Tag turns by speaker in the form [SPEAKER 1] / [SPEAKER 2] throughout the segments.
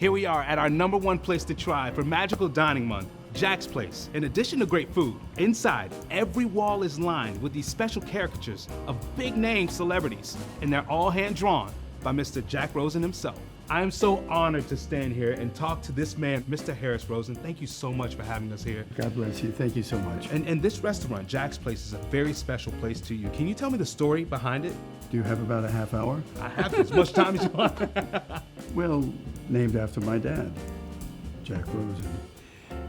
[SPEAKER 1] Here we are at our #1 place to try for Magical Dining Month, Jack's Place. In addition to great food, inside, every wall is lined with these special caricatures of big-name celebrities, and they're all hand-drawn by Mr. Jack Rosen himself. I am so honored to stand here and talk to this man, Mr. Harris Rosen. Thank you so much for having us here.
[SPEAKER 2] God bless you. Thank you so much.
[SPEAKER 1] And this restaurant, Jack's Place, is a very special place to you. Can you tell me the story behind it?
[SPEAKER 2] Do you have about a half hour?
[SPEAKER 1] I have as much time as you want.
[SPEAKER 2] Well, named after my dad, Jack Rosen.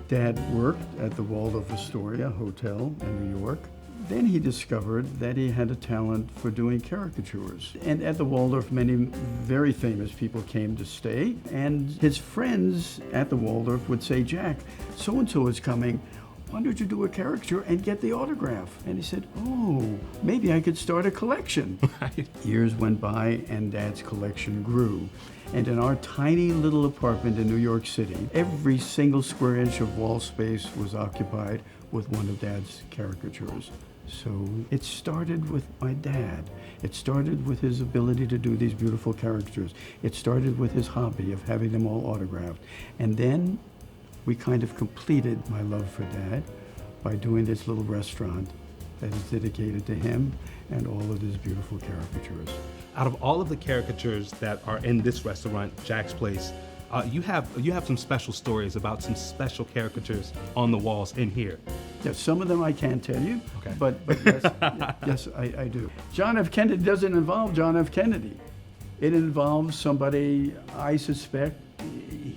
[SPEAKER 2] Dad worked at the Waldorf Astoria Hotel in New York. Then he discovered that he had a talent for doing caricatures. And at the Waldorf, many very famous people came to stay. And his friends at the Waldorf would say, Jack, so-and-so is coming. Why don't you do a caricature and get the autograph? And he said, oh, maybe I could start a collection.
[SPEAKER 1] Right.
[SPEAKER 2] Years went by and Dad's collection grew. And in our tiny little apartment in New York City, every single square inch of wall space was occupied with one of Dad's caricatures. So it started with my dad. It started with his ability to do these beautiful caricatures. It started with his hobby of having them all autographed. And then we kind of completed my love for Dad by doing this little restaurant that is dedicated to him and all of his beautiful caricatures.
[SPEAKER 1] Out of all of the caricatures that are in this restaurant, Jack's Place, you have some special stories about some special caricatures on the walls in here.
[SPEAKER 2] Yes, some of them I can't tell you,
[SPEAKER 1] okay.
[SPEAKER 2] but yes, yes, I do. John F. Kennedy doesn't involve John F. Kennedy. It involves somebody I suspect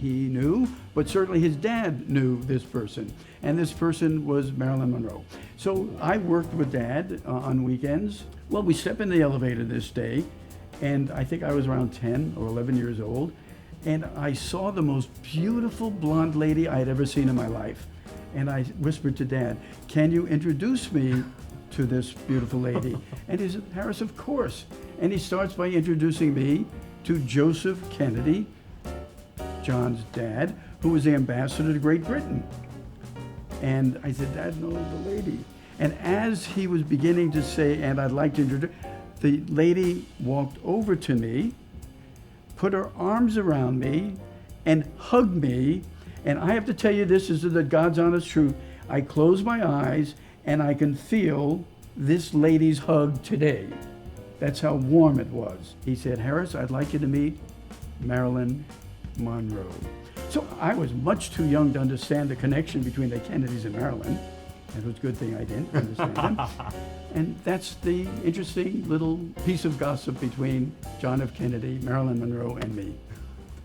[SPEAKER 2] he knew, but certainly his dad knew this person, and this person was Marilyn Monroe. So I worked with Dad on weekends. Well, we step in the elevator this day, and I think I was around 10 or 11 years old, and I saw the most beautiful blonde lady I had ever seen in my life. And I whispered to Dad, can you introduce me to this beautiful lady? And he said, Harris, of course. And he starts by introducing me to Joseph Kennedy, John's dad, who was the ambassador to Great Britain. And I said, Dad knows the lady. And as he was beginning to say, and I'd like to introduce, the lady walked over to me, put her arms around me, and hugged me. And I have to tell you, this is the God's honest truth. I close my eyes and I can feel this lady's hug today. That's how warm it was. He said, Harris, I'd like you to meet Marilyn Monroe. So I was much too young to understand the connection between the Kennedys and Marilyn. It was a good thing I didn't understand them. And that's the interesting little piece of gossip between John F. Kennedy, Marilyn Monroe, and me.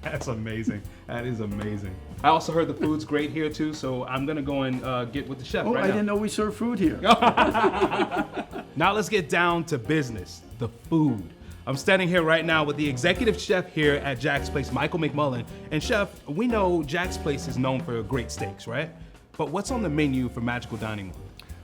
[SPEAKER 1] That's amazing. That is amazing. I also heard the food's great here too, so I'm gonna go and get with the chef right now.
[SPEAKER 2] I didn't know we serve food here.
[SPEAKER 1] Now let's get down to business, the food. I'm standing here right now with the executive chef here at Jack's Place, Michael McMullen. And chef, we know Jack's Place is known for great steaks, right? But what's on the menu for Magical Dining Month?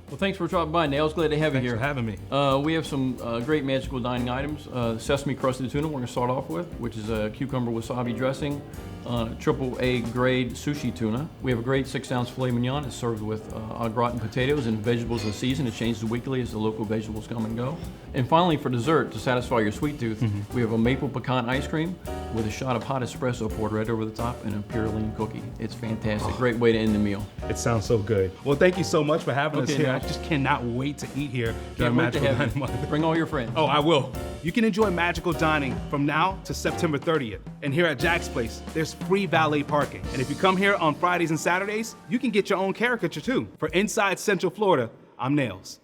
[SPEAKER 3] Well, thanks for dropping by, Nailz. Glad to have you here.
[SPEAKER 1] Thanks for having me.
[SPEAKER 3] We have some great magical dining items. Sesame crusted tuna we're going to start off with, which is a cucumber wasabi dressing, AAA grade sushi tuna. We have a great 6-ounce filet mignon. It's served with au gratin potatoes and vegetables in season. It changes weekly as the local vegetables come and go. And finally, for dessert, to satisfy your sweet tooth, we have a maple pecan ice cream with a shot of hot espresso poured right over the top and a pure lean cookie. It's fantastic. Great way to end the meal.
[SPEAKER 1] It sounds so good. Well, thank you so much for having us here.
[SPEAKER 3] Now.
[SPEAKER 1] I just cannot wait to eat here during
[SPEAKER 3] Can't wait to
[SPEAKER 1] Magical
[SPEAKER 3] have
[SPEAKER 1] Dining Month.
[SPEAKER 3] Bring all your friends.
[SPEAKER 1] Oh, I will. You can enjoy magical dining from now to September 30th. And here at Jack's Place, there's free valet parking. And if you come here on Fridays and Saturdays, you can get your own caricature too. For Inside Central Florida, I'm Nailz.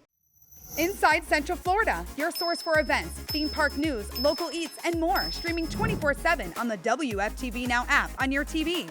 [SPEAKER 4] Inside Central Florida, your source for events, theme park news, local eats, and more. Streaming 24/7 on the WFTV Now app on your TV.